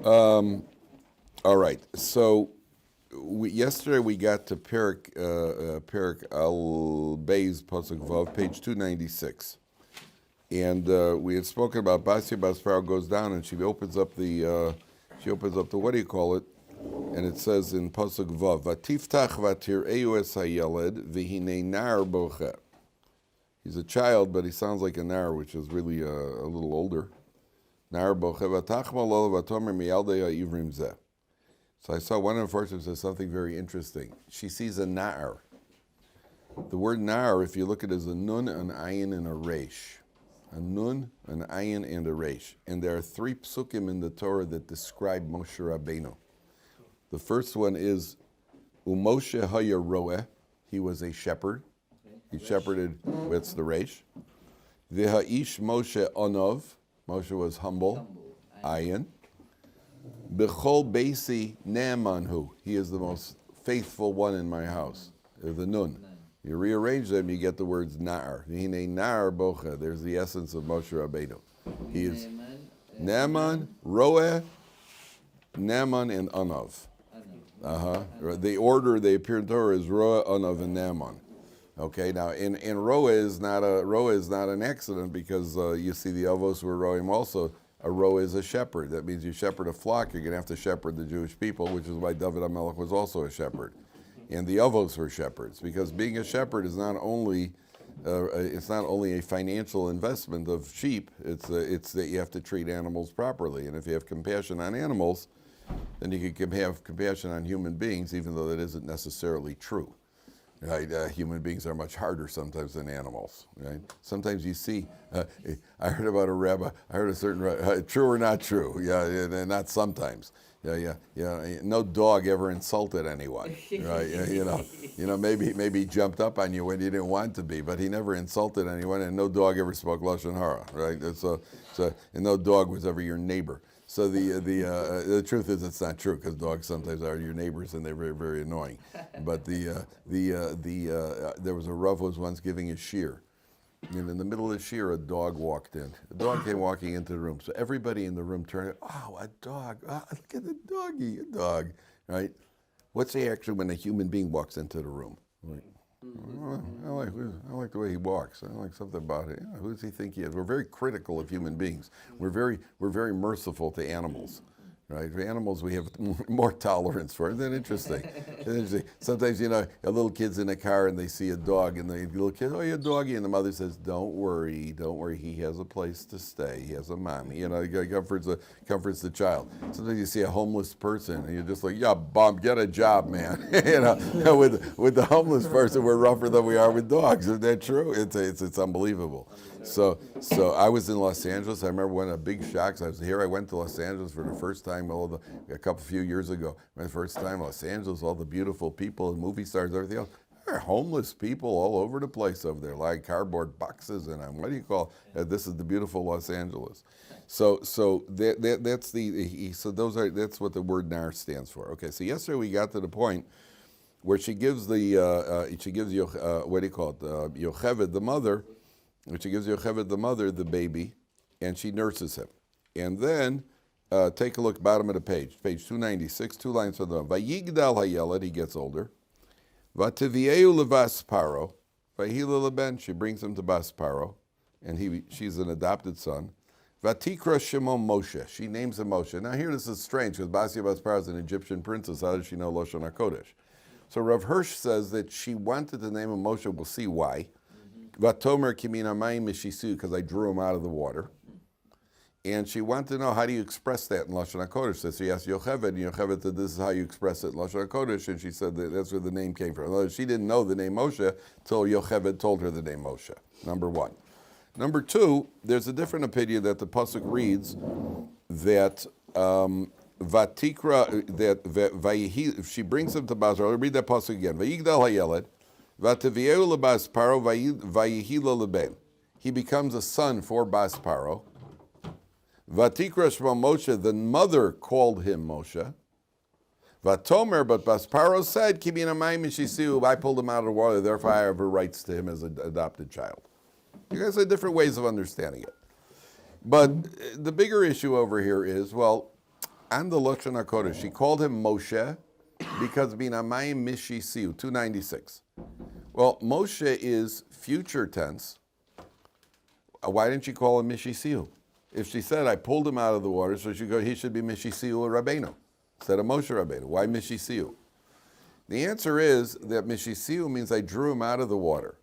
All right. So yesterday we got to Perik Al Beis Pasuk Vav, page 296, and we had spoken about Basi Basfaro goes down and she opens up the what do you call it? And it says in Pasuk Vav, Vatiftach vatireu es hayeled v'hinei nar boche. He's a child, but he sounds like a nar, which is really a little older. Nar boche v'tachma lo v'tomer miyaldei ha'ivrim zeh. So I saw one of the Parshas says something very interesting. She sees a nar. The word nar, if you look at it, is a nun, an ayin, and a resh. A nun, an ayin, and a resh. And there are 3 psukim in the Torah that describe Moshe Rabbeinu. The first one is Umoshe haya roeh. He was a shepherd. He shepherded. That's the resh. V'ha'ish Moshe onov. Moshe was humble. Ayin. B'chol beisi ne'amanhu. He is the most faithful one in my house. The nun. You rearrange them, you get the words na'ar. Hine na'ar bocha. There's the essence of Moshe Rabbeinu. He is Ne'aman, Roeh, Ne'aman, and Anav. The order they appear in Torah is Roeh, Anav, and Ne'aman. Okay, now and Roeh is not an accident because you see the Avos were Roehim also. A roeh is a shepherd. That means you shepherd a flock, you're going to have to shepherd the Jewish people, which is why Dovid HaMelech was also a shepherd. And the Avos were shepherds, because being a shepherd is not only a financial investment of sheep, it's that you have to treat animals properly. And if you have compassion on animals, then you can have compassion on human beings, even though that isn't necessarily true. Right? Human beings are much harder sometimes than animals. Right? Sometimes you see, I heard about a rabbi, I heard a certain, true or not true, yeah, not sometimes. Yeah. No dog ever insulted anyone, right? Maybe he jumped up on you when you didn't want to be, but he never insulted anyone, and no dog ever spoke lashon hara, right? And no dog was ever your neighbor. So the truth is it's not true, because dogs sometimes are your neighbors and they're very, very annoying. But there was a Rav who was once giving a shiur, and in the middle of the shiur a dog walked in. A dog came walking into the room, so everybody in the room turned. Oh, a dog! Oh, look at the doggy, a dog, right? What's the action when a human being walks into the room? Like, I like the way he walks. I like something about it. Yeah, who does he think he is? We're very critical of human beings. We're very merciful to animals, right? For animals, we have more tolerance for. Isn't that interesting? Sometimes, a little kid's in a car and they see a dog, and the little kid, oh, you're a doggy, and the mother says, don't worry, he has a place to stay. He has a mommy. Comforts the child. Sometimes you see a homeless person and you're just like, yeah, bum, get a job, man. With the homeless person, we're rougher than we are with dogs. Isn't that true? It's unbelievable. So I was in Los Angeles. I remember one of the big shocks. I went to Los Angeles for the first time a few years ago. My first time in Los Angeles, all the beautiful people and movie stars, everything else. There are homeless people all over the place over there, like cardboard boxes, and what do you call it? This is the beautiful Los Angeles. That's what the word nar stands for. Okay, so yesterday we got to the point where she gives Yocheved, the mother. She gives Yocheved, the mother, the baby, and she nurses him. And then, take a look, bottom of the page 296, 2 lines from the bottom. Vayigdal hayeled, he gets older. Vativieu levas paro, vayhila leben, she brings him to Bas Paro, and she's an adopted son. Vatikra Shemo Moshe, she names him Moshe. Now here this is strange, because Bas Paro is an Egyptian princess. How does she know Lashon HaKodesh? So Rav Hirsch says that she wanted to name him Moshe. We'll see why. Vatomer kimin hamayim mishisu, because I drew him out of the water. And she wanted to know, how do you express that in Lashon HaKodesh? So she asked Yocheved, and Yocheved said, this is how you express it in Lashon HaKodesh. And she said that's where the name came from. In other words, she didn't know the name Moshe until Yocheved told her the name Moshe, number 1. Number 2, there's a different opinion that the Pasuk reads that Vatikra, that she brings him to Basra. I'll read that Pasuk again. Vayigdal hayeled, Vativieu lebas Paro, vayihila leben. He becomes a son for Bas Paro. Vatikra Shmo Moshe, the mother called him Moshe. Vatomer, but Bas Paro said, Kimin hamayim mishisiu, I pulled him out of the water, therefore I have rights to him as an adopted child. You guys have different ways of understanding it. But the bigger issue over here is, well, on the Lashon HaKodesh. She called him Moshe because Binamayim Mishisiu, 296. Well, Moshe is future tense. Why didn't she call him Mishisiu? If she said, I pulled him out of the water, so he should be Mishisiu Rabbeinu instead of Moshe Rabbeinu. Why Mishisiu? The answer is that Mishisiu means I drew him out of the water.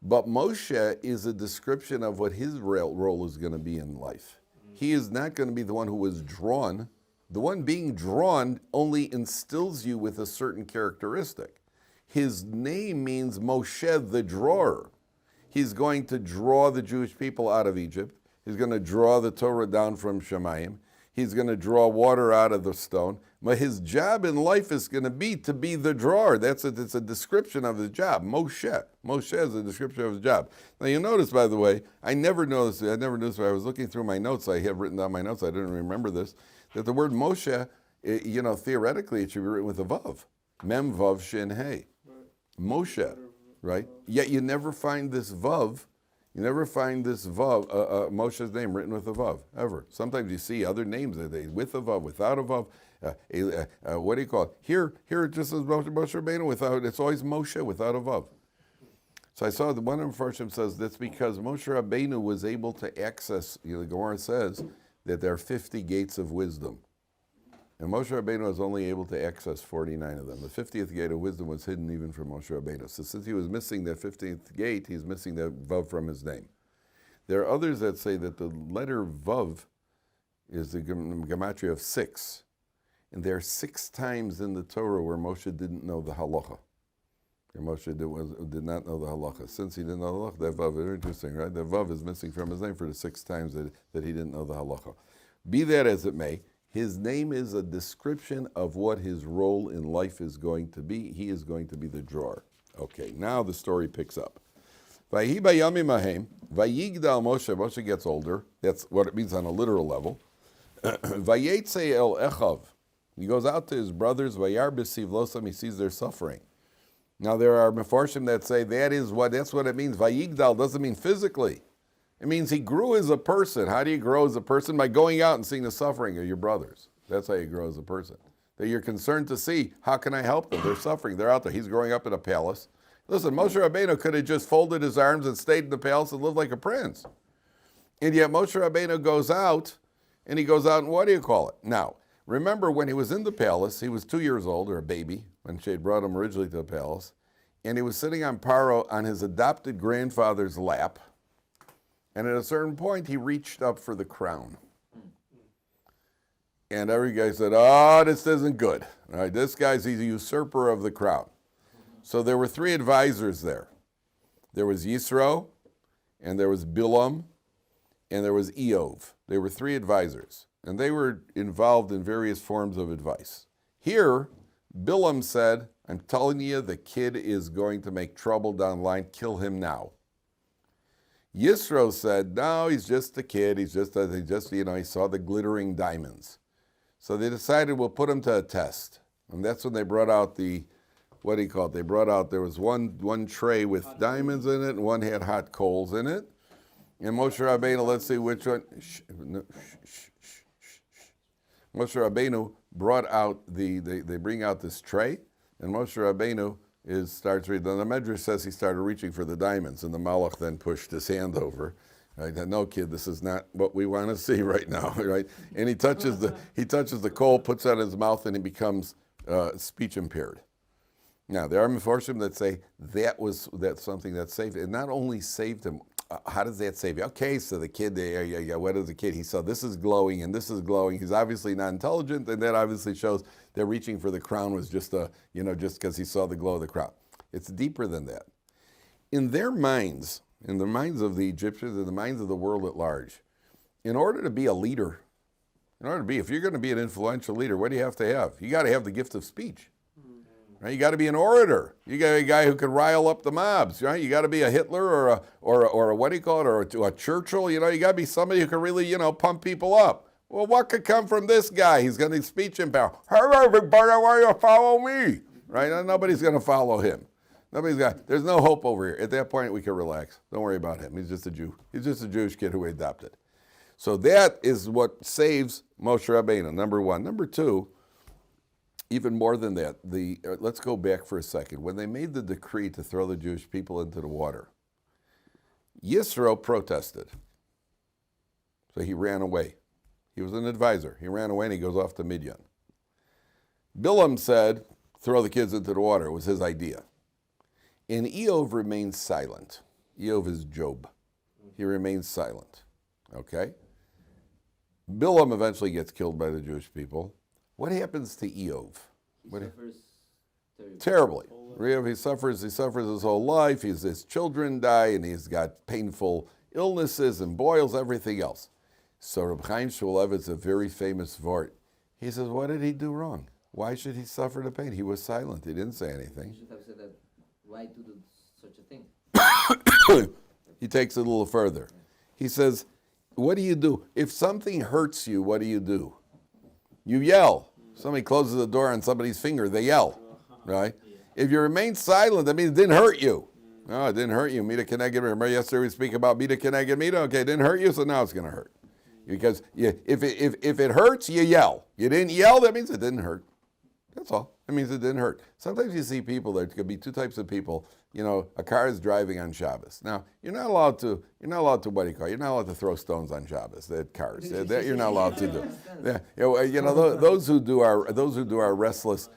But Moshe is a description of what his role is going to be in life. He is not going to be the one who was drawn. The one being drawn only instills you with a certain characteristic. His name means Moshe the drawer. He's going to draw the Jewish people out of Egypt. He's going to draw the Torah down from Shemayim. He's going to draw water out of the stone. But his job in life is going to be the drawer. It's a description of his job. Moshe. Moshe is a description of his job. Now you notice, by the way, I never noticed when I was looking through my notes, I have written down my notes, I didn't remember this, that the word Moshe, theoretically it should be written with a vav. Mem vav shin hey. Moshe, right? Yet you never find this vav. You never find this vav, Moshe's name written with a vav, ever. Sometimes you see other names with a vav, without a vav. What do you call it? Here it just says Moshe Rabbeinu without. It's always Moshe without a vav. So I saw that one of the Parsha says that's because Moshe Rabbeinu was able to access. The Gemara says that there are 50 gates of wisdom, and Moshe Rabbeinu was only able to access 49 of them. The 50th gate of wisdom was hidden even from Moshe Rabbeinu. So since he was missing that 50th gate, he's missing that vav from his name. There are others that say that the letter vav is the gematria of 6. And there are 6 times in the Torah where Moshe didn't know the halacha. And Moshe did not know the halacha. Since he didn't know the halacha, that vav, very interesting, right? That vav is missing from his name for the 6 times that he didn't know the halacha. Be that as it may, his name is a description of what his role in life is going to be. He is going to be the drawer. Okay, now the story picks up. Vayhi bayamim ahem, vayigdal Moshe. Moshe gets older. That's what it means on a literal level. Vayetze el echav. He goes out to his brothers, Vayar b'siv losam, he sees their suffering. Now there are mefarshim that say that's what it means. Vayigdal doesn't mean physically. It means he grew as a person. How do you grow as a person? By going out and seeing the suffering of your brothers. That's how you grow as a person. That you're concerned to see, how can I help them? They're suffering. They're out there. He's growing up in a palace. Listen, Moshe Rabbeinu could have just folded his arms and stayed in the palace and lived like a prince. And yet Moshe Rabbeinu goes out, and he goes out and what do you call it? Now, remember when he was in the palace, he was 2 years old, or a baby, when she had brought him originally to the palace, and he was sitting on Paro on his adopted grandfather's lap, and at a certain point he reached up for the crown. And every guy said, this isn't good. All right, he's a usurper of the crown. So there were 3 advisors there. There was Yisro, and there was Bilam, and there was Eov. There were 3 advisors. And they were involved in various forms of advice. Here, Bilam said, I'm telling you, the kid is going to make trouble down the line. Kill him now. Yisro said, no, he's just a kid. He saw the glittering diamonds. So they decided we'll put him to a test. And that's when they brought out there was one tray with diamonds in it, and one had hot coals in it. And Moshe Rabbeinu, let's see which one. Moshe Rabbeinu brought out they bring out this tray, and Moshe Rabbeinu starts reading. The Medrash says he started reaching for the diamonds, and the Malach then pushed his hand over. Right? No, kid, this is not what we want to see right now, right? And he touches the coal, puts it in his mouth, and he becomes speech impaired. Now there are mefarshim that say that's something that saved. It not only saved him. How does that save you? Okay, so the kid, what is the kid? He saw this is glowing and this is glowing. He's obviously not intelligent, and that obviously shows that reaching for the crown was just because he saw the glow of the crown. It's deeper than that. In their minds, in the minds of the Egyptians, in the minds of the world at large, in order to be a leader, if you're going to be an influential leader, what do you have to have? You got to have the gift of speech. Right? You got to be an orator. You got to be a guy who can rile up the mobs. Right? You got to be a Hitler or a what do you call it, or a Churchill. You got to be somebody who can really pump people up. Well, what could come from this guy? He's going to speech impaired. Hey, everybody, why you follow me? Right? Nobody's going to follow him. There's no hope over here. At that point, we can relax. Don't worry about him. He's just a Jew. He's just a Jewish kid who we adopted. So that is what saves Moshe Rabbeinu, number one. Number two, even more than that, let's go back for a second. When they made the decree to throw the Jewish people into the water, Yisro protested. So he ran away. He was an advisor. He ran away and he goes off to Midian. Bilam said, throw the kids into the water. It was his idea. And Eov remains silent. Eov is Job. He remains silent. Okay? Bilam eventually gets killed by the Jewish people. What happens to Eov? He suffers terribly. He suffers his whole life. His children die, and he's got painful illnesses and boils, everything else. So Reb Chaim Shmulevitz, a very famous vort, he says, what did he do wrong? Why should he suffer the pain? He was silent. He didn't say anything. You should have said that. Why to do such a thing? He takes it a little further. He says, what do you do? If something hurts you, what do? You yell. Somebody closes the door on somebody's finger, they yell, right? If you remain silent, that means it didn't hurt you. No, it didn't hurt you. Mida keneged. Remember yesterday we speak about mida keneged mida? Okay, it didn't hurt you, so now it's going to hurt. Because if it hurts, you yell. You didn't yell, that means it didn't hurt. That's all. It means it didn't hurt. Sometimes you see people, there could be two types of people. You know, a car is driving on Shabbos. Now, you're not allowed to, what do you call it? You're not allowed to throw stones on Shabbos. They're cars. That you're not allowed to do. Those who do are restless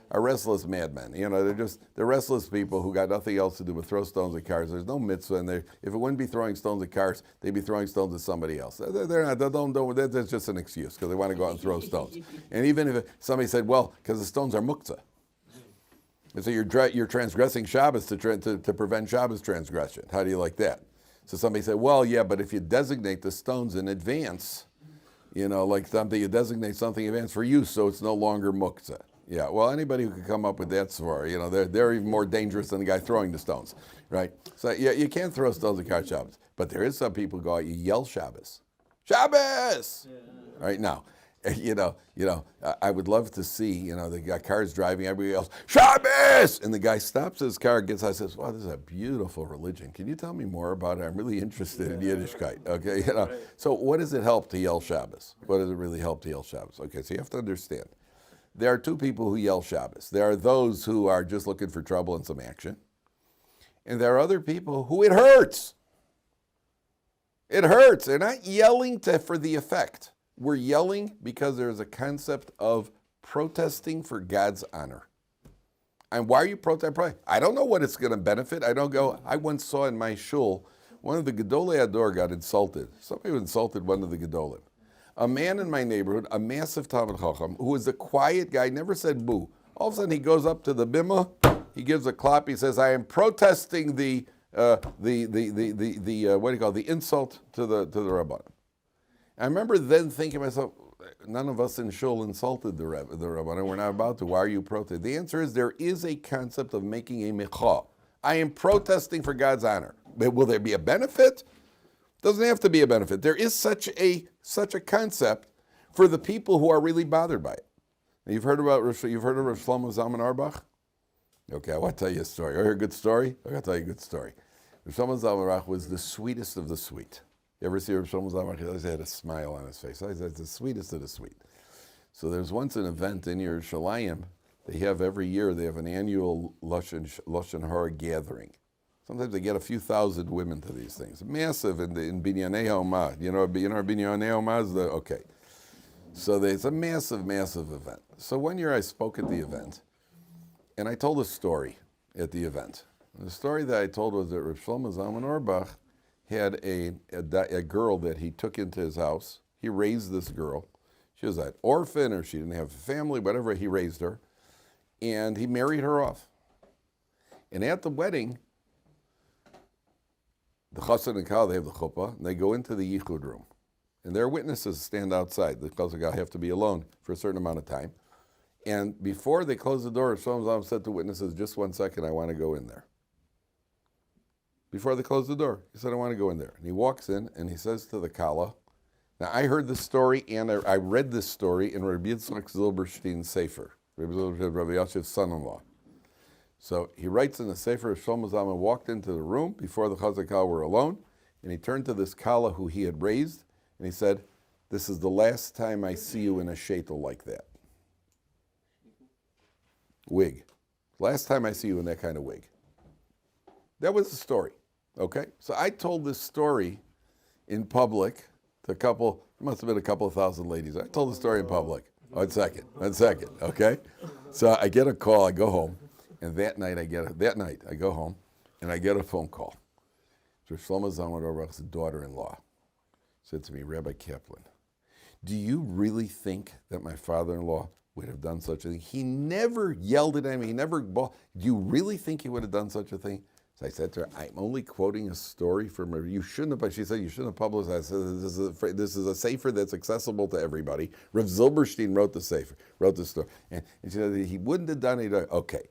madmen. You know, they're restless people who got nothing else to do but throw stones at cars. There's no mitzvah in there. If it wouldn't be throwing stones at cars, they'd be throwing stones at somebody else. That's just an excuse because they want to go out and throw stones. And even if somebody said, well, because the stones are muktzah. And so you're transgressing Shabbos to prevent Shabbos transgression. How do you like that? So somebody said, well, yeah, but if you designate the stones in advance, you designate something in advance for use, so it's no longer muktzah. Yeah, well, anybody who can come up with that svar, they're even more dangerous than the guy throwing the stones, right? So yeah, you can't throw stones at Kar Shabbos, but there is some people who go out, you yell Shabbos. Shabbos! Yeah. Right now. I would love to see, the guy car's driving, everybody else, Shabbos! And the guy stops his car, gets out, and says, wow, this is a beautiful religion. Can you tell me more about it? I'm really interested in Yiddishkeit. Okay, Right. So what does it help to yell Shabbos? What does it really help to yell Shabbos? Okay, so you have to understand. There are two people who yell Shabbos. There are those who are just looking for trouble and some action. And there are other people who it hurts. It hurts. They're not yelling for the effect. We're yelling because there's a concept of protesting for God's honor. And why are you protesting? I don't know what it's going to benefit. I once saw in my shul, one of the Gedolei Ador got insulted. Somebody insulted one of the Gedolim. A man in my neighborhood, a massive Talmid Chacham, who was a quiet guy, never said boo. All of a sudden he goes up to the bimah, he gives a clap, he says, I am protesting the insult to the Rabbanim. I remember then thinking to myself, none of us in shul insulted the Rabbanim. We're not about to. Why are you protesting? The answer is there is a concept of making a mecha. I am protesting for God's honor. But will there be a benefit? Doesn't have to be a benefit. There is such a concept for the people who are really bothered by it. Now, you've heard of Rav Shlomo Zalman Auerbach? Okay, I want to tell you a story. You hear a good story? I got to tell you a good story. Rav Shlomo Zalman Auerbach was the sweetest of the sweet. You ever see Rav Shlomo Zalman? He always had a smile on his face. He said, the sweetest of the sweet. So there's once an event in Yerushalayim. They have every year, they have an annual Lashon Hara gathering. Sometimes they get a few thousand women to these things. Massive in Binyanei HaOmah. You know Binyanei HaOmah is okay. So it's a massive, massive event. So one year I spoke at the event, and I told a story at the event. And the story that I told was that Rav Shlomo Zalman Auerbach had a girl that he took into his house. He raised this girl. She was an orphan, or she didn't have a family, whatever, he raised her. And he married her off. And at the wedding, the chassan and kala, they have the chuppah, and they go into the yichud room. And their witnesses stand outside. The chassan and kala have to be alone for a certain amount of time. And before they close the door, Shlomo Zalman said to witnesses, just 1 second, I want to go in there. Before they close the door, he said, I want to go in there. And he walks in, and he says to the kala, now I heard this story, and I read this story in Rabbi Yitzchak Zilberstein's Sefer, Rabbi Yashiv's son-in-law. So he writes in the Sefer, Shlomo Zalman walked into the room before the chazan kala were alone, and he turned to this kala who he had raised, and he said, this is the last time I see you in a shaitel like that. Wig. Last time I see you in that kind of wig. That was the story, okay? So I told this story in public to it must have been a couple of thousand ladies. I told the story in public. One second, okay? So I get a call, I go home, and that night I go home, and I get a phone call. So Shlomo Zalman Auerbach's daughter-in-law said to me, Rabbi Kaplan, do you really think that my father-in-law would have done such a thing? He never yelled at him. Do you really think he would have done such a thing? So I said to her, I'm only quoting a story from her. You shouldn't have, she said, you shouldn't have publicized. I said, this is a sefer that's accessible to everybody. Rav Zilberstein wrote the story. And she said, he wouldn't have done it. Okay.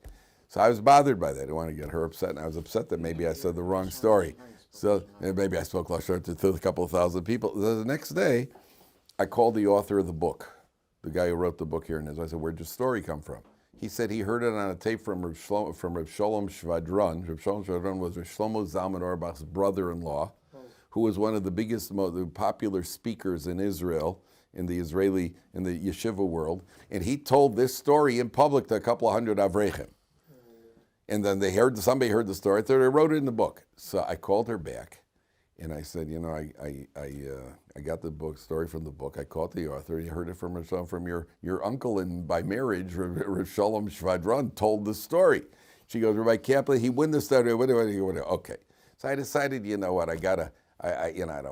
So I was bothered by that. I didn't want to get her upset. And I was upset that maybe I said the wrong story. So maybe I spoke Lashon to a couple of thousand people. The next day, I called the author of the book, the guy who wrote the book here in Israel. I said, where'd your story come from? He said he heard it on a tape from Rav Shalom Shvadron. Rav Shalom Shvadron was Rav Shlomo Zalman Auerbach's brother-in-law, who was one of the biggest, most popular speakers in Israel, in the Yeshiva world. And he told this story in public to a couple of hundred Avreichim. And then somebody heard the story. They wrote it in the book. So I called her back, and I said, I got the story from the book. I called the author. You heard it from your uncle, and by marriage, Rav Shalom Shvadron told the story. She goes, Rabbi Kaplan, he wouldn't have started. Okay. So I decided, you know what, I don't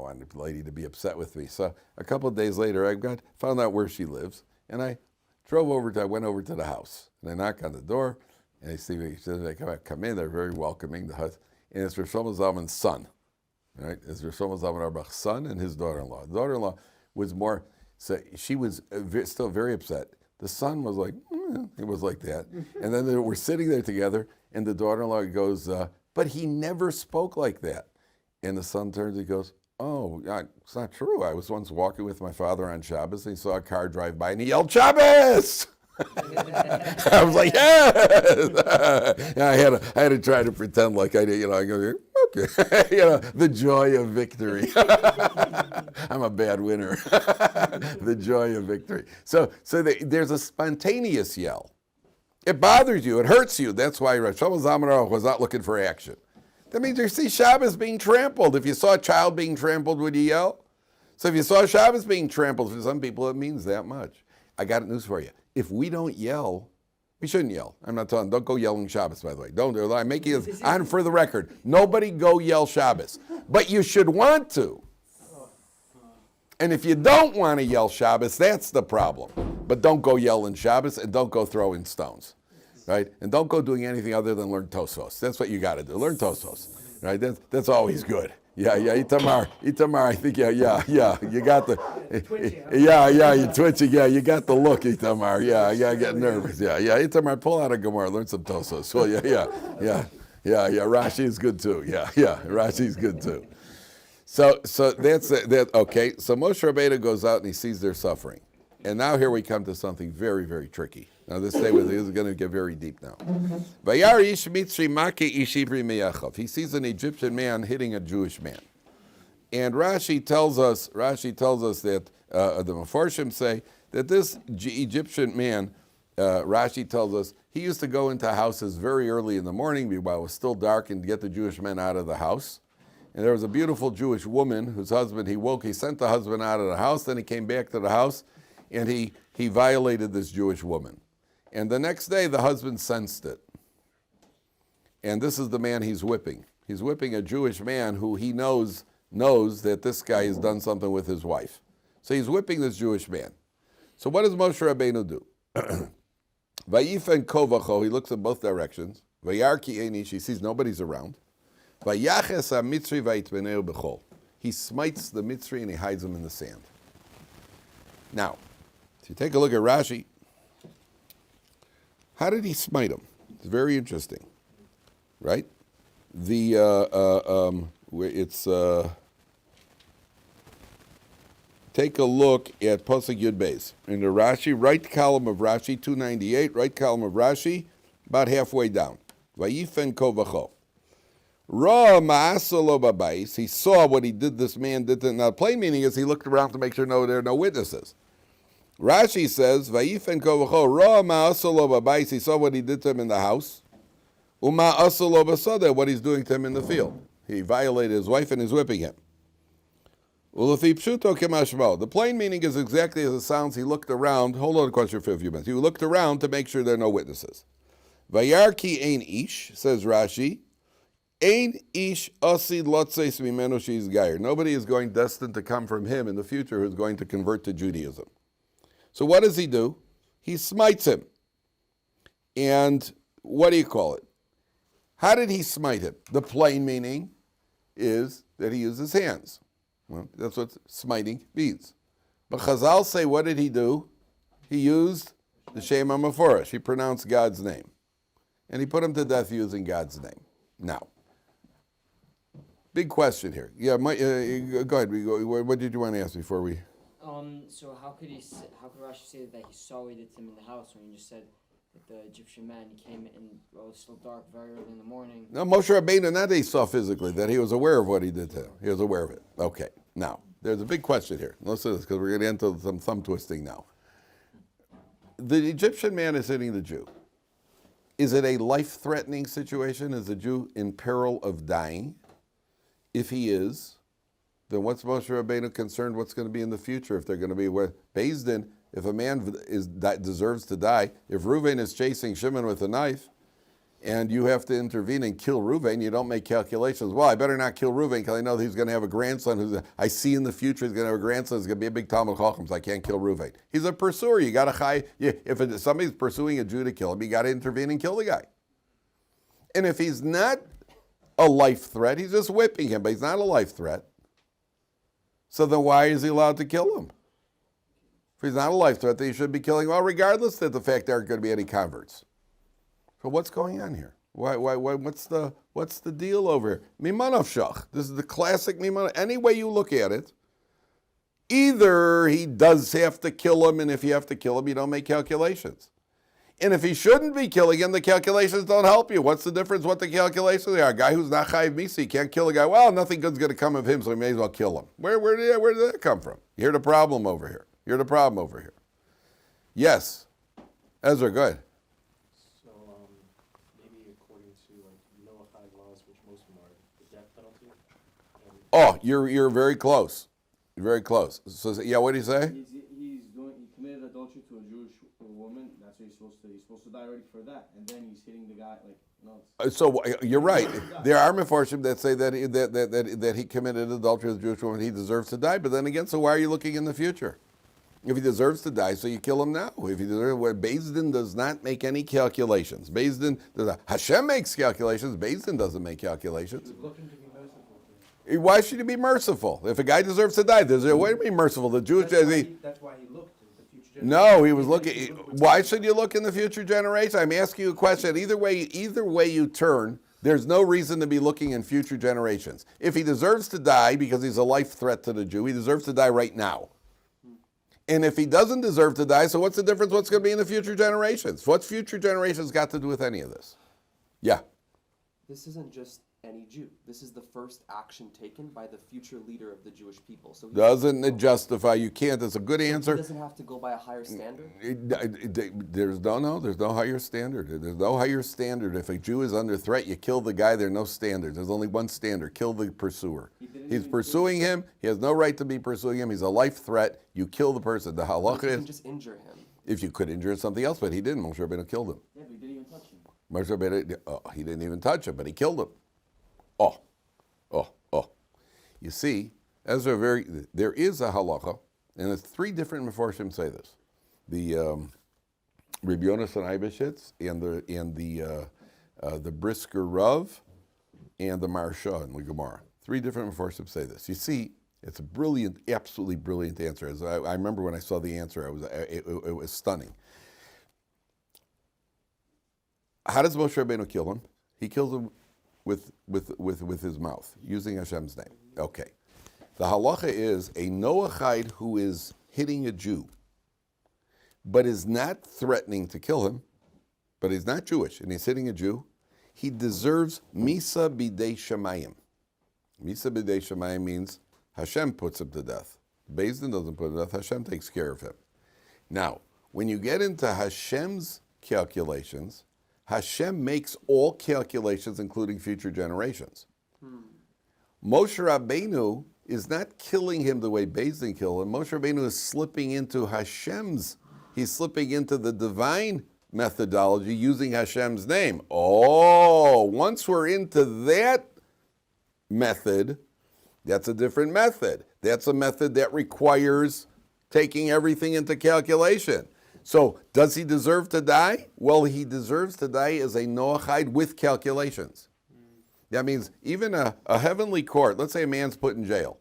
want the lady to be upset with me. So a couple of days later, found out where she lives, and I went over to the house, and I knock on the door. And they said, come in, they're very welcoming, the husband. And it's Rav Shlomo Zalman's son, right? It's Rav Shlomo Zalman Auerbach's son and his daughter-in-law. The daughter-in-law was more, so she was still very upset. The son was like, it was like that. And then they were sitting there together, and the daughter-in-law goes, but he never spoke like that. And the son turns and goes, oh, it's not true. I was once walking with my father on Shabbos, and he saw a car drive by, and he yelled, Shabbos! I was like, yes! I had to try to pretend like I did, I go, okay. The joy of victory. I'm a bad winner. The joy of victory. So there's a spontaneous yell. It bothers you, it hurts you. That's why Rav Shlomo Zalman Auerbach was not looking for action. That means you see Shabbos being trampled. If you saw a child being trampled, would you yell? So if you saw Shabbos being trampled, for some people it means that much. I got news for you. If we don't yell, we shouldn't yell. I'm not telling, don't go yelling Shabbos, by the way. Don't do it. I'm making it on for the record. Nobody go yell Shabbos. But you should want to. And if you don't want to yell Shabbos, that's the problem. But don't go yelling Shabbos, and don't go throwing stones. Right? And don't go doing anything other than learn Tosfos. That's what you got to do. Learn Tosfos. Right? That's always good. Yeah, Itamar, I think, you got the, you're twitching, you got the look, Itamar, I get nervous, Itamar, pull out a Gemara, learn some Tosos, well, Rashi is good too, Rashi is good too. So that's that. Okay, so Moshe Rabbeinu goes out and he sees their suffering. And now here we come to something very, very tricky. Now this is going to get very deep now. He sees an Egyptian man hitting a Jewish man. And Rashi tells us that the Mefarshim say that this Egyptian man, Rashi tells us, he used to go into houses very early in the morning while it was still dark and get the Jewish men out of the house. And there was a beautiful Jewish woman whose husband he sent the husband out of the house, then he came back to the house, and he violated this Jewish woman. And the next day, the husband sensed it. And this is the man he's whipping. He's whipping a Jewish man who he knows that this guy has done something with his wife. So he's whipping this Jewish man. So what does Moshe Rabbeinu do? Vayifen kovacho, he looks in both directions. Vayarki einish, he sees nobody's around. Vayaches ha-mitzri vayitbeneu b'chol. He smites the Mitzri and he hides him in the sand. Now, if you take a look at Rashi, how did he smite him? It's very interesting, right? Take a look at Pasuk Yud Beis. In the Rashi, right column of Rashi, 298, right column of Rashi, about halfway down. Vayifen kovacho. Ra ma'asalo babais. He saw what this man did to him. Now, plain meaning is he looked around to make sure there are no witnesses. Rashi says, Vayifen kovacho ra ma'asalo babais. He saw what he did to him in the house. Uma asalo basada, what he's doing to him in the field. He violated his wife and is whipping him. Ulafi pshuto kemashmo. The plain meaning is exactly as it sounds. He looked around. Hold on a question for a few minutes. He looked around to make sure there are no witnesses. Vayar ki ein ish, says Rashi. Ein ish asid lotzeis mimenu she's gayer. Nobody is going destined to come from him in the future who's going to convert to Judaism. So what does he do? He smites him. And what do you call it? How did he smite him? The plain meaning is that he used his hands. Well, that's what smiting means. But Chazal say, what did he do? He used the Shem HaMeforesh. He pronounced God's name. And he put him to death using God's name. Now, big question here. Yeah, go ahead. What did you want to ask before we? So how could Rashi say that he saw what he did to him in the house when you just said that the Egyptian man came in, well, it was still dark very early in the morning? No, Moshe Rabbeinu, not that he saw physically, that he was aware of what he did to him. He was aware of it. Okay. Now, there's a big question here. Listen to this, because we're going to get into some thumb twisting now. The Egyptian man is hitting the Jew. Is it a life-threatening situation? Is the Jew in peril of dying? If he is, then what's Moshe Rabbeinu concerned what's going to be in the future if they're going to be Beis Din? If a man deserves to die, if Reuven is chasing Shimon with a knife, and you have to intervene and kill Reuven, you don't make calculations. Well, I better not kill Reuven because I know he's going to have a grandson I see in the future he's going to have a grandson who's going to be a big Talmud Chacham, so I can't kill Reuven. He's a pursuer. You got to if somebody's pursuing a Jew to kill him, you got to intervene and kill the guy. And if he's not a life threat, he's just whipping him, but he's not a life threat. So then why is he allowed to kill him? If he's not a life threat, then he should be killing him. Well, regardless of the fact there aren't going to be any converts. So what's going on here? Why? What's the deal over here? Mimanov shach. This is the classic mimanov. Any way you look at it, either he does have to kill him, and if you have to kill him, you don't make calculations. And if he shouldn't be killing him, the calculations don't help you. What's the difference? What the calculations are? A guy who's not chayiv misa, he can't kill a guy. Well, nothing good's going to come of him, so he may as well kill him. Where did that come from? You hear the problem over here. Yes, Ezra, go ahead. Oh, you're very close. You're very close. So yeah, what did he say? He committed adultery to a Jewish woman. That's what he's supposed to die already for that. And then he's hitting the guy So you're right. There are meforshim that say that he committed adultery with a Jewish woman. He deserves to die. But then again, so why are you looking in the future? If he deserves to die, so you kill him now. If he deserves, Beis Din does not make any calculations. Beis Din Hashem makes calculations. Beis Din doesn't make calculations. Why should he be merciful? If a guy deserves to die, there's a way to be merciful. The Jewish that's why he looked at the future generation. No, he was looking. Why should you look in the future generation? I'm asking you a question. Either way you turn, there's no reason to be looking in future generations. If he deserves to die because he's a life threat to the Jew, he deserves to die right now. And if he doesn't deserve to die, so what's the difference? What's going to be in the future generations? What's future generations got to do with any of this? Yeah. This isn't just any Jew. This is the first action taken by the future leader of the Jewish people. So doesn't it justify? You can't. That's a good answer. He doesn't have to go by a higher standard. There's no higher standard. There's no higher standard. If a Jew is under threat, you kill the guy. There are no standards. There's only one standard: kill the pursuer. He's pursuing him. He has no right to be pursuing him. He's a life threat. You kill the person. The halacha is. You can just injure him. If you could injure something else, but he didn't. Moshe Rabbeinu killed him. Yeah, but he didn't even touch him. Moshe Rabbeinu, he didn't even touch him, but he killed him. You see, there is a halacha, and it's three different meforshim say this. The Rabbi Yonasan Eibeshitz and the Brisker Rav and the Marsha and the Gemara. Three different meforshim say this. You see, it's a brilliant, absolutely brilliant answer. As I remember when I saw the answer, it was stunning. How does Moshe Rabbeinu kill him? He kills him with his mouth, using Hashem's name. Okay. The halacha is a Noachide who is hitting a Jew, but is not threatening to kill him, but he's not Jewish, and he's hitting a Jew. he deserves Misa Bidei Shemayim. Misa Bidei Shemayim means Hashem puts him to death. Beis Din doesn't put him to death, Hashem takes care of him. Now, when you get into Hashem's calculations, Hashem makes all calculations, including future generations. Moshe Rabbeinu is not killing him the way Beis Din killed him. Moshe Rabbeinu is slipping into he's slipping into the divine methodology using Hashem's name. Oh, once we're into that method, that's a different method. That's a method that requires taking everything into calculation. So, does he deserve to die? Well, he deserves to die as a Noachide with calculations. That means even a heavenly court, let's say a man's put in jail.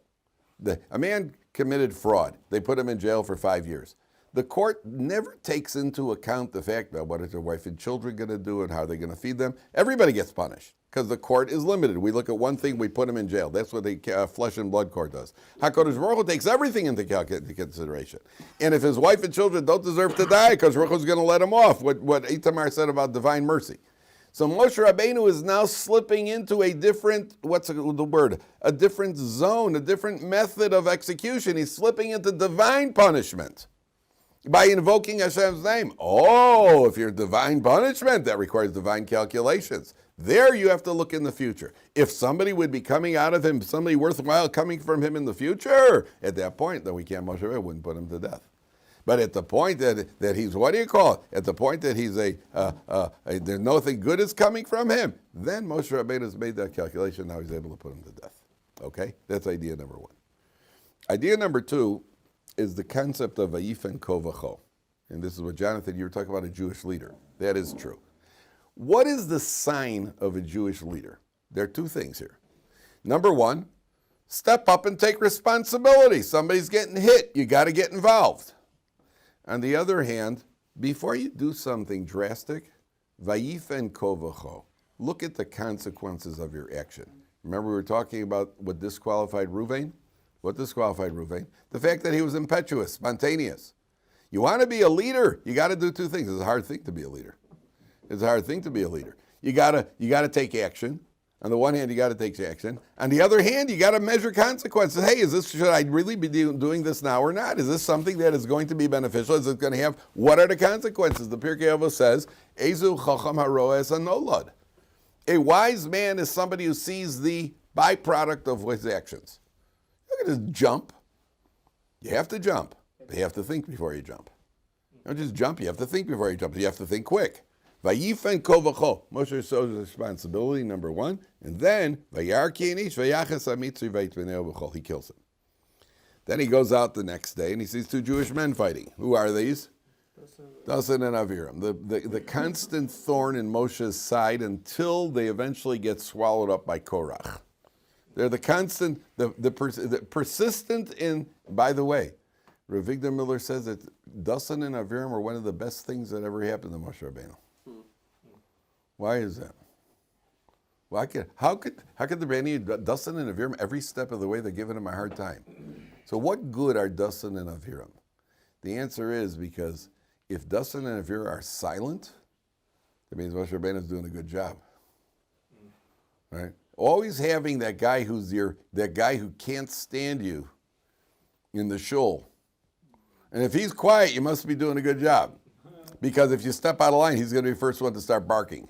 A man committed fraud. They put him in jail for 5 years. The court never takes into account the fact that what is their wife and children going to do and how they're going to feed them. Everybody gets punished because the court is limited. We look at one thing, we put him in jail. That's what the flesh and blood court does. HaKadosh Baruch Hu takes everything into consideration. And if his wife and children don't deserve to die, because Baruch Hu is going to let him off, what Itamar said about divine mercy. So Moshe Rabbeinu is now slipping into a different, a different zone, a different method of execution. He's slipping into divine punishment by invoking Hashem's name. Oh, if you're divine punishment, that requires divine calculations. There you have to look in the future. If somebody would be coming out of him, somebody worthwhile coming from him in the future, at that point, then Moshe Rabbeinu wouldn't put him to death. But at the point that he's, at the point that he's there's nothing good is coming from him, then Moshe Rabbeinu has made that calculation, now he's able to put him to death. Okay? That's idea number one. Idea number two is the concept of Vayifen Kovacho. And this is what, Jonathan, you were talking about a Jewish leader. That is true. What is the sign of a Jewish leader? There are two things here. Number one, step up and take responsibility. Somebody's getting hit. You got to get involved. On the other hand, before you do something drastic, Vayifen Kovacho, look at the consequences of your action. Remember we were talking about what disqualified Ruvain? What disqualified Ruvain? The fact that he was impetuous, spontaneous. You want to be a leader, you got to do two things. It's a hard thing to be a leader. It's a hard thing to be a leader. You got to take action. On the one hand, you got to take action. On the other hand, you got to measure consequences. Hey, should I really be doing this now or not? Is this something that is going to be beneficial? Is it going to have, what are the consequences? The Pirkei Avos says, Ezu chacham haroa es hanolad. A wise man is somebody who sees the byproduct of his actions. Look at this jump. You have to jump, but you have to think before you jump. You don't just jump, you have to think before you jump. You have to think quick. Vayifen kovacho. Moshe shows responsibility, number one. And then, vayar kienish vayaches amitzri vayitveneo b'chol. He kills him. Then he goes out the next day and he sees two Jewish men fighting. Who are these? Dasan and Aviram. The constant thorn in Moshe's side until they eventually get swallowed up by Korach. They're the constant, the persistent in, by the way, Rav Victor Miller says that Dasan and Aviram are one of the best things that ever happened to Moshe Rabbeinu. Why is that? How could there be any Dasan and Aviram every step of the way? They're giving him a hard time. So what good are Dasan and Aviram? The answer is because if Dasan and Aviram are silent, that means Moshe Rabbeinu is doing a good job. Right? Always having that guy who can't stand you in the shul. And if he's quiet, you must be doing a good job. Because if you step out of line, he's going to be the first one to start barking.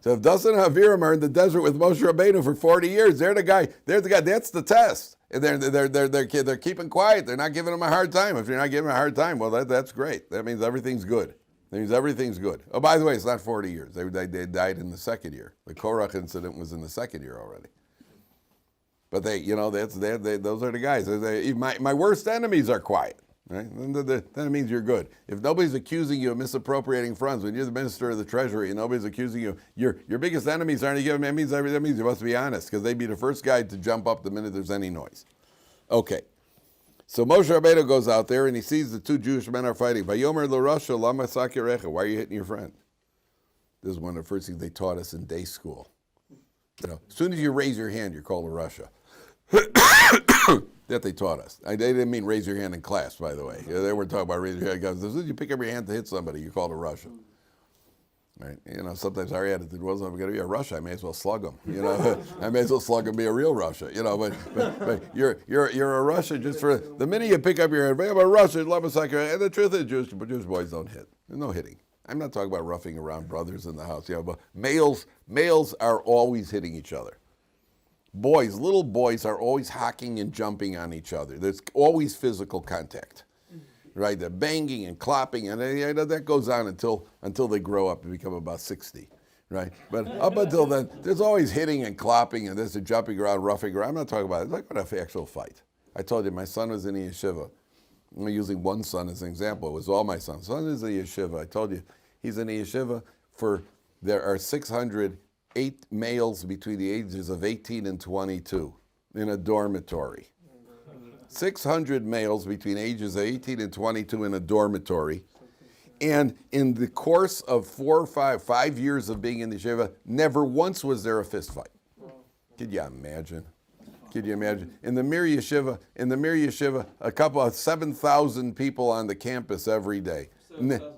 So if Dasan and Aviram are in the desert with Moshe Rabbeinu for 40 years, they're the guy. That's the test. And they're keeping quiet. They're not giving him a hard time. If you're not giving him a hard time, well, that's great. That means everything's good. That means everything's good. Oh, by the way, it's not 40 years. They died in the second year. The Korach incident was in the second year already. But those are the guys. My worst enemies are quiet. Right? Then it means you're good. If nobody's accusing you of misappropriating funds, when you're the minister of the treasury and nobody's accusing you, your biggest enemies aren't giving. That means you must be honest, because they'd be the first guy to jump up the minute there's any noise. Okay. So Moshe Rabbeinu goes out there and he sees the two Jewish men are fighting. Vayomer l'Rasha lama sakirecha. Why are you hitting your friend? This is one of the first things they taught us in day school. As soon as you raise your hand, you're called a Russia. That they taught us. They didn't mean raise your hand in class, by the way. They were talking about raise your hand. As soon as you pick up your hand to hit somebody, you're called a Russia. Right? Sometimes our attitude was, I'm going to be a Russia. I may as well slug him. I may as well slug him, be a real Russia. But you're a Russia just for the minute you pick up your head. I'm a Russia, love a sucker. And the truth is, Jewish boys don't hit. There's no hitting. I'm not talking about roughing around brothers in the house. But males are always hitting each other. Boys, little boys, are always hocking and jumping on each other. There's always physical contact. Right, they're banging and clopping, and that goes on until they grow up and become about 60, right? But up until then, there's always hitting and clopping, and there's a jumping around, roughing around. I'm not talking about it. It's like an actual fight. I told you, my son was in a yeshiva. I'm using one son as an example. It was all my sons. Son is a yeshiva. I told you, he's in a yeshiva there are 608 males between the ages of 18 and 22 in a dormitory. 600 males between ages 18 and 22 in a dormitory. And in the course of 5 years of being in the yeshiva, never once was there a fist fight. Could you imagine? In the Mir Yeshiva, a couple of 7,000 people on the campus every day. 7,000.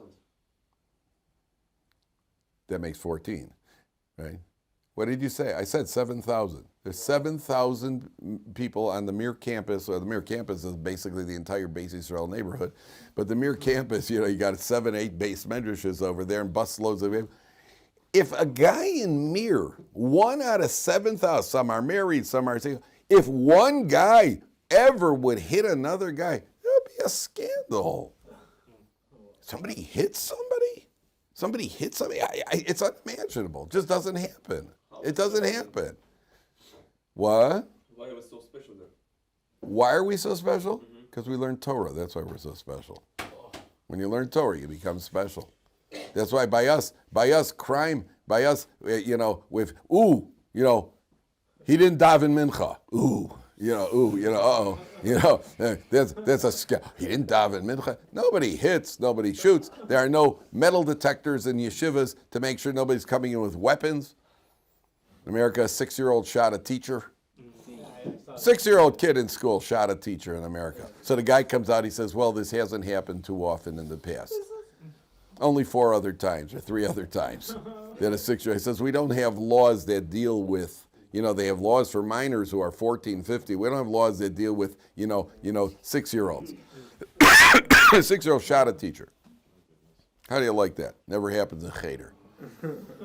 That makes 14, right? What did you say? I said 7,000. There's 7,000 people on the Mir campus. Or the Mir campus is basically the entire Beis Yisrael neighborhood. But the Mir campus, you got 7, 8 base medrashes over there and busloads of people. If a guy in Mir, 1 out of 7,000, some are married, some are single, if one guy ever would hit another guy, it would be a scandal. Somebody hit somebody? Somebody hit somebody? It's unimaginable. It just doesn't happen. It doesn't happen. What? Why are we so special then? Why are we so special? Because we learn Torah. That's why we're so special. When you learn Torah, you become special. That's why by us, crime, by us, he didn't daven mincha. That's a scare. He didn't daven mincha. Nobody hits, nobody shoots. There are no metal detectors in yeshivas to make sure nobody's coming in with weapons. In America, a 6-year-old shot a teacher. 6-year-old kid in school shot a teacher in America. So the guy comes out, he says, well, this hasn't happened too often in the past. Only 4 other times or 3 other times. Then a 6-year-old, he says, we don't have laws that deal with, they have laws for minors who are 14, 15. We don't have laws that deal with, 6-year-olds. A 6-year-old shot a teacher. How do you like that? Never happens in Cheder.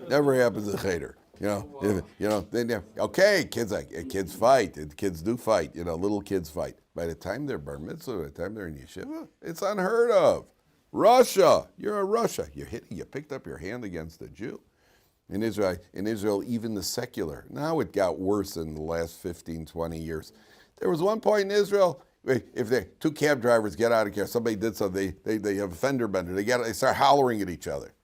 Never happens in Cheder. Okay, kids fight. Kids do fight. Little kids fight. By the time they're bar mitzvah, by the time they're in yeshiva, it's unheard of. Russia, you're a Russia. You picked up your hand against a Jew. In Israel, even the secular. Now it got worse in the last 15, 20 years. There was one point in Israel, if 2 cab drivers get out of care, somebody did something, they have a fender bender. They start hollering at each other.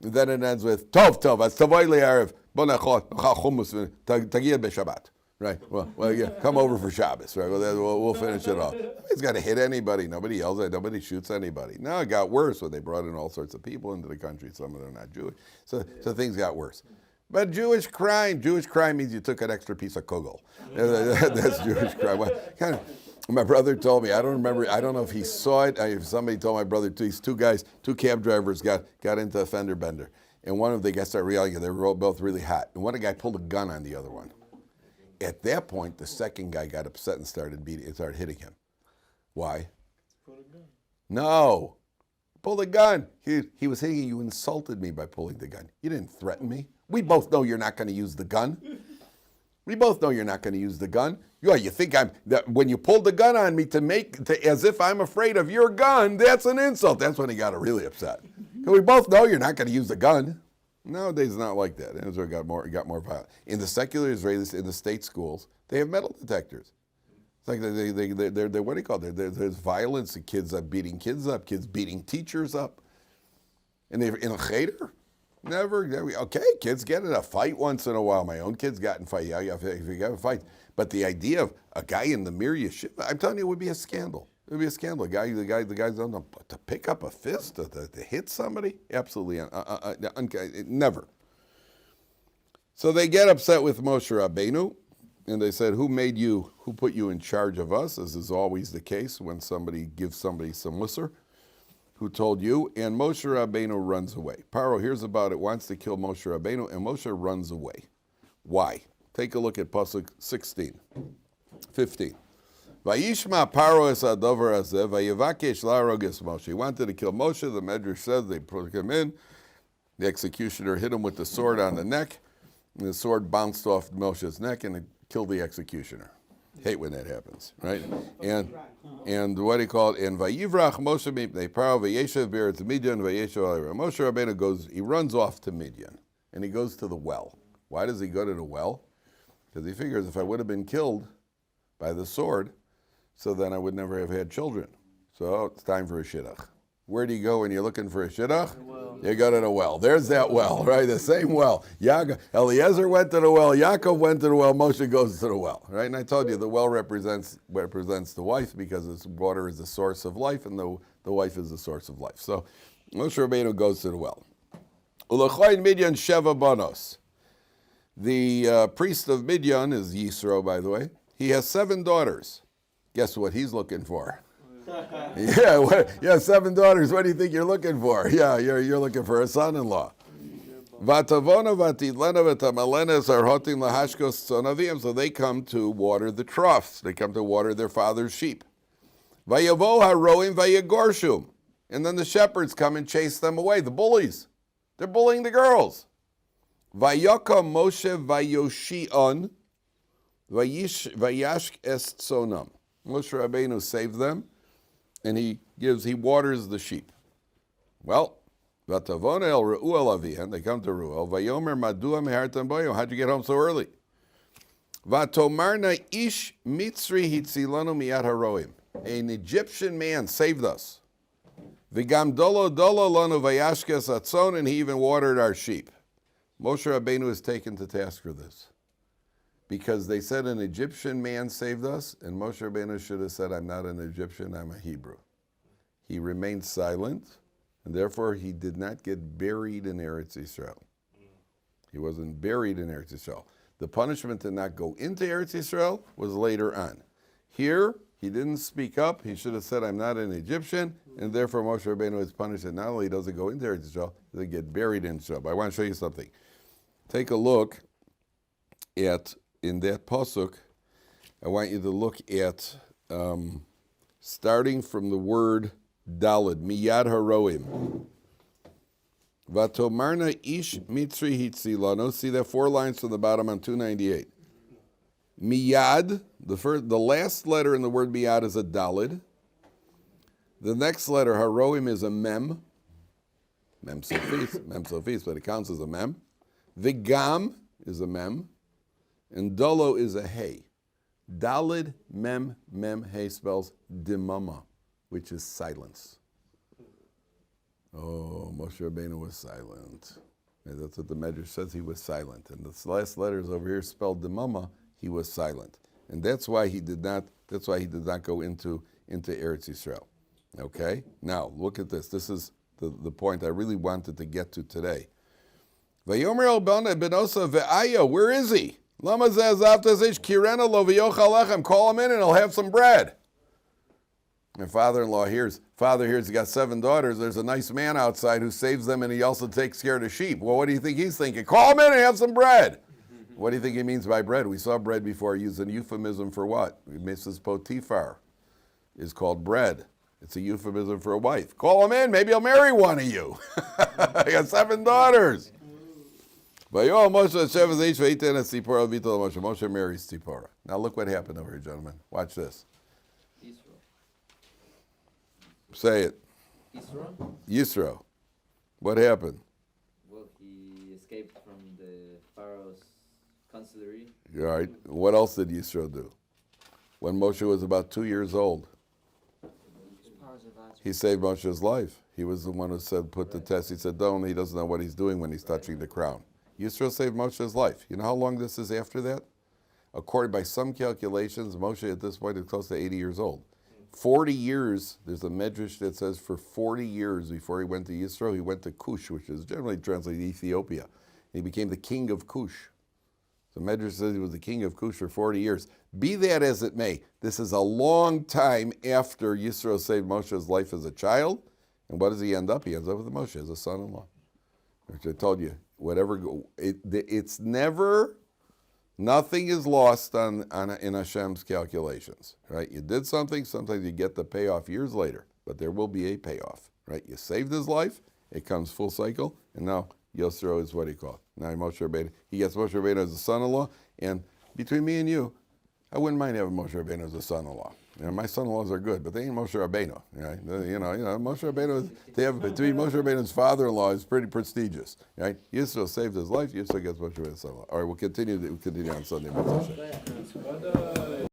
And then it ends with Tov, as tavoy li'arev, chumus tagiyah b'Shabbat. Right. Well, yeah. Come over for Shabbos. Right. Well, we'll finish it off. Nobody's got to hit anybody. Nobody yells at. Nobody shoots anybody. Now it got worse when they brought in all sorts of people into the country. Some of them are not Jewish. So things got worse. But Jewish crime means you took an extra piece of kugel. That's Jewish crime. My brother told me. I don't remember. I don't know if he saw it. If somebody told my brother, these 2 guys, 2 cab drivers got into a fender bender, and one of the guys started yelling. They were both really hot, and one guy pulled a gun on the other one. At that point, the second guy got upset and started hitting him. Why? Pull a gun. No. Pull the gun. He was hitting you. You insulted me by pulling the gun. You didn't threaten me. We both know you're not going to use the gun. We both know you're not going to use the gun. You think when you pulled the gun on me as if I'm afraid of your gun, that's an insult. That's when he got really upset. Because we both know you're not going to use the gun. Nowadays, it's not like that. Israel got more violent. In the secular Israelis, in the state schools, they have metal detectors. It's like they're what do you call it? There's violence. The kids are beating kids up. Kids beating teachers up. And they're in a cheder. Never. Okay, kids get in a fight once in a while. My own kids got in a fight. Yeah, if you got a fight. But the idea of a guy in the Mir Yeshiva, I'm telling you, it would be a scandal. It would be a scandal. The guys don't know, to pick up a fist, to hit somebody? Absolutely, never. So they get upset with Moshe Rabbeinu, and they said, who put you in charge of us, as is always the case when somebody gives somebody some musser. who told you? And Moshe Rabbeinu runs away. Paro hears about it, wants to kill Moshe Rabbeinu, and Moshe runs away. Why? Take a look at Pasuk 15. Vayishma Paro es hadover hazeh, vayevakesh laharog es Moshe. He wanted to kill Moshe. The Medrash says they put him in. The executioner hit him with the sword on the neck, and the sword bounced off Moshe's neck and it killed the executioner. Hate when that happens, right? And what do you call it? And vayivrach Moshe mipnei Paro vayeshev be'eretz Midian vayeshev al Moshe Rabbeinu goes. He runs off to Midian, and he goes to the well. Why does he go to the well? Because he figures if I would have been killed by the sword, so then I would never have had children. So it's time for a shidduch. Where do you go when you're looking for a shidduch? You go to the well. There's that well, right? The same well. Eliezer went to the well. Yaakov went to the well. Moshe goes to the well, right? And I told you the well represents the wife because its water is the source of life, and the wife is the source of life. So Moshe Rabbeinu goes to the well. Ulechoin Midian Sheva Banos. The priest of Midian is Yisro, by the way. He has 7 daughters. Guess what he's looking for? Yeah, 7 daughters. What do you think you're looking for? Yeah, you're looking for a son-in-law. Vatavona vatidlena v'tamalenes arhotim lahashkos tzonavim. So they come to water the troughs. They come to water their father's sheep. Vayavo haroim vayagorshum. And then the shepherds come and chase them away. The bullies. They're bullying the girls. Vayaka Moshe vayoshion vayashk es tzonam. Moshe Rabbeinu saved them, and he waters the sheep. Well, Vatavona el Reuel avihan, they come to Reuel. Vayomer madua mehartam boyo. How'd you get home so early? Vatomarna ish mitzri hitzilanu miyad haroim. An Egyptian man saved us. Vigam dolo lanu vayashkes atzon, and he even watered our sheep. Moshe Rabbeinu is taken to task for this, because they said an Egyptian man saved us, and Moshe Rabbeinu should have said, I'm not an Egyptian, I'm a Hebrew. He remained silent, and therefore he did not get buried in Eretz Yisrael. He wasn't buried in Eretz Yisrael. The punishment to not go into Eretz Yisrael was later on. Here, he didn't speak up. He should have said, I'm not an Egyptian, and therefore Moshe Rabbeinu is punished, and not only does he go into Eretz Yisrael, he doesn't get buried in Yisrael. But I want to show you something. Take a look at, in that pasuk, I want you to look at, starting from the word dalid, miyad haroim. Vatomarna ish mitzri hitzilano. See that 4 lines from the bottom on 298. Miyad, the last letter in the word miyad is a dalid. The next letter, haroim, is a mem. Mem sofis, but it counts as a mem. Vigam is a mem. And dolo is a hey. Dalid, mem, hey spells dimama, which is silence. Oh, Moshe Rabbeinu was silent. And that's what the Medrash says, he was silent. And the last letters over here spelled dimama, he was silent. And that's why he did not go into Eretz Yisrael. Okay? Now, look at this. This is the point I really wanted to get to today. Vayomer el benosa ve'aya, where is he? Lama zeh kirena lo v'yochal lechem. Call him in and he'll have some bread. And Father hears he got 7 daughters. There's a nice man outside who saves them, and he also takes care of the sheep. Well, what do you think he's thinking? Call him in and have some bread. What do you think he means by bread? We saw bread before used a euphemism for what? Mrs. Potiphar is called bread. It's a euphemism for a wife. Call him in, maybe he'll marry one of you. I got 7 daughters. Moshe marries Tzipora. Now look what happened over here, gentlemen. Watch this. Say it. Yisro. What happened? Well, he escaped from the Pharaoh's consulary. All right. What else did Yisro do? When Moshe was about 2 years old, he saved Moshe's life. He was the one who said, put the test. He said, don't. He doesn't know what he's doing when he's touching the crown. Yisro saved Moshe's life. You know how long this is after that? According by some calculations, Moshe at this point is close to 80 years old. 40 years, there's a medrash that says for 40 years before he went to Yisro, he went to Cush, which is generally translated Ethiopia. He became the king of Cush. So medrash says he was the king of Cush for 40 years. Be that as it may, this is a long time after Yisro saved Moshe's life as a child, And what does he end up? He ends up with Moshe as a son-in-law. Which I told you, it's never, nothing is lost in Hashem's calculations, right? You did something, sometimes you get the payoff years later, but there will be a payoff, right? You saved his life, it comes full cycle, and now Yosro is what he called. Now Moshe Rabbeinu, he gets Moshe Rabbeinu as a son-in-law, and between me and you, I wouldn't mind having Moshe Rabbeinu as a son-in-law. You know, my son-in-laws are good, but they ain't Moshe Rabbeinu. Right? You know, Moshe Rabbeinu. To be Moshe Rabbeinu's father-in-law is pretty prestigious. Right? Yisro saved his life. Yisro gets Moshe Rabbeinu's son-in-law. All right, we'll continue on Sunday.